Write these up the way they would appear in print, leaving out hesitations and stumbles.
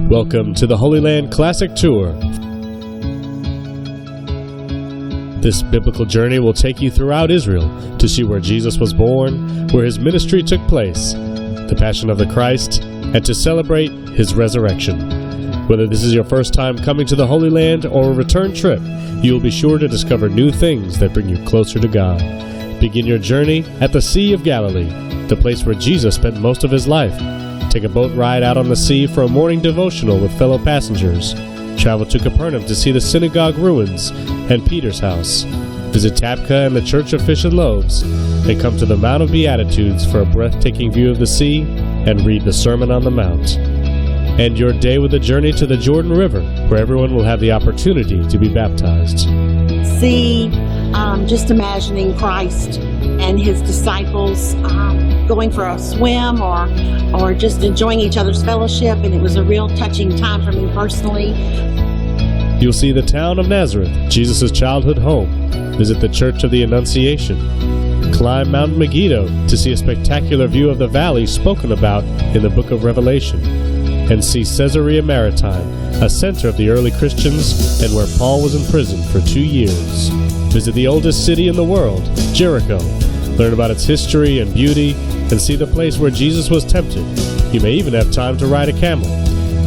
Welcome to the Holy Land Classic Tour. This biblical journey will take you throughout Israel to see where Jesus was born, where his ministry took place, the Passion of the Christ, and to celebrate his resurrection. Whether this is your first time coming to the Holy Land or a return trip, you will be sure to discover new things that bring you closer to God. Begin your journey at the Sea of Galilee, the place where Jesus spent most of his life. Take a boat ride out on the sea for a morning devotional with fellow passengers. Travel to Capernaum to see the synagogue ruins and Peter's house. Visit Tabka and the Church of Fish and Loaves. And come to the Mount of Beatitudes for a breathtaking view of the sea and read the Sermon on the Mount. End your day with a journey to the Jordan River, where everyone will have the opportunity to be baptized. See, just imagining Christ and his disciples going for a swim or just enjoying each other's fellowship, and it was a real touching time for me personally. You'll see the town of Nazareth, Jesus' childhood home. Visit the Church of the Annunciation. Climb Mount Megiddo to see a spectacular view of the valley spoken about in the book of Revelation. And see Caesarea Maritime, a center of the early Christians and where Paul was imprisoned for 2 years. Visit the oldest city in the world, Jericho. Learn about its history and beauty, and see the place where Jesus was tempted. You may even have time to ride a camel.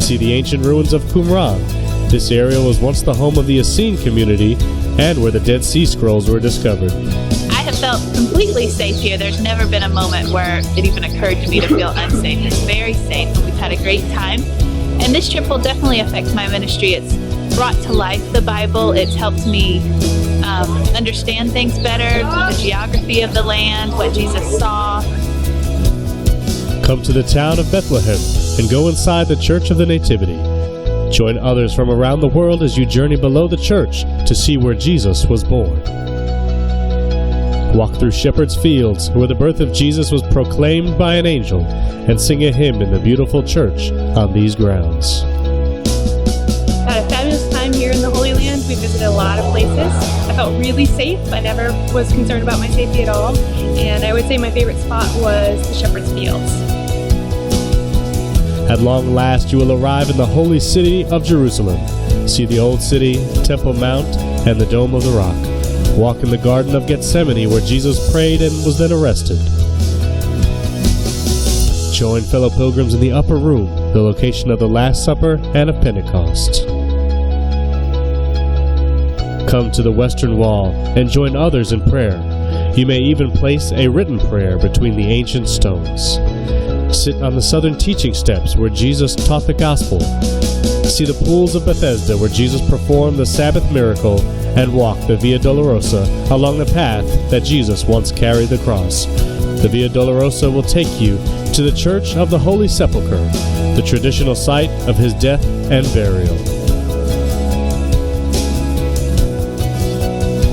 See the ancient ruins of Qumran. This area was once the home of the Essene community and where the Dead Sea Scrolls were discovered. I have felt completely safe here. There's never been a moment where it even occurred to me to feel unsafe. It's very safe, and we've had a great time. And this trip will definitely affect my ministry. It's brought to life the Bible. It's helped me understand things better, the geography of the land, what Jesus saw. Come to the town of Bethlehem and go inside the Church of the Nativity. Join others from around the world as you journey below the church to see where Jesus was born. Walk through Shepherd's Fields, where the birth of Jesus was proclaimed by an angel, and sing a hymn in the beautiful church on these grounds. Had a fabulous time here in the Holy Land. We visited a lot of places. I felt really safe. I never was concerned about my safety at all. And I would say my favorite spot was the Shepherd's Fields. At long last you will arrive in the holy city of Jerusalem. See the old city, Temple Mount, and the Dome of the Rock. Walk in the Garden of Gethsemane, where Jesus prayed and was then arrested. Join fellow pilgrims in the Upper Room, the location of the Last Supper and of Pentecost. Come to the Western Wall and join others in prayer. You may even place a written prayer between the ancient stones. Sit on the southern teaching steps where Jesus taught the gospel. See the pools of Bethesda where Jesus performed the Sabbath miracle, and walk the Via Dolorosa along the path that Jesus once carried the cross. The Via Dolorosa will take you to the Church of the Holy Sepulchre, the traditional site of his death and burial.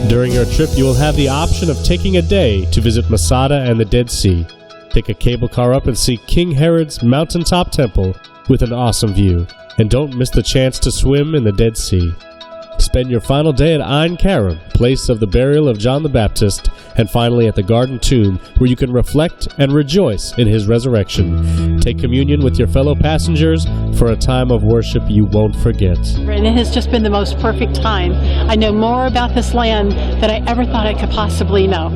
During your trip, you will have the option of taking a day to visit Masada and the Dead Sea. Take a cable car up and see King Herod's mountaintop temple with an awesome view. And don't miss the chance to swim in the Dead Sea. Spend your final day at Ein Karim, place of the burial of John the Baptist, and finally at the Garden Tomb, where you can reflect and rejoice in his resurrection. Take communion with your fellow passengers for a time of worship you won't forget. And it has just been the most perfect time. I know more about this land than I ever thought I could possibly know.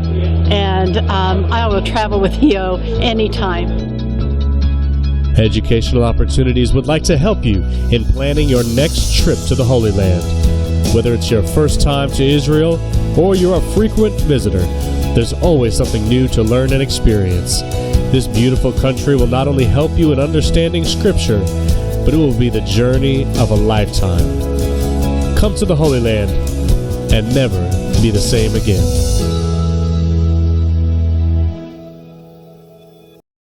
And I will travel with Theo anytime. Educational Opportunities would like to help you in planning your next trip to the Holy Land. Whether it's your first time to Israel or you're a frequent visitor, there's always something new to learn and experience. This beautiful country will not only help you in understanding Scripture, but it will be the journey of a lifetime. Come to the Holy Land and never be the same again.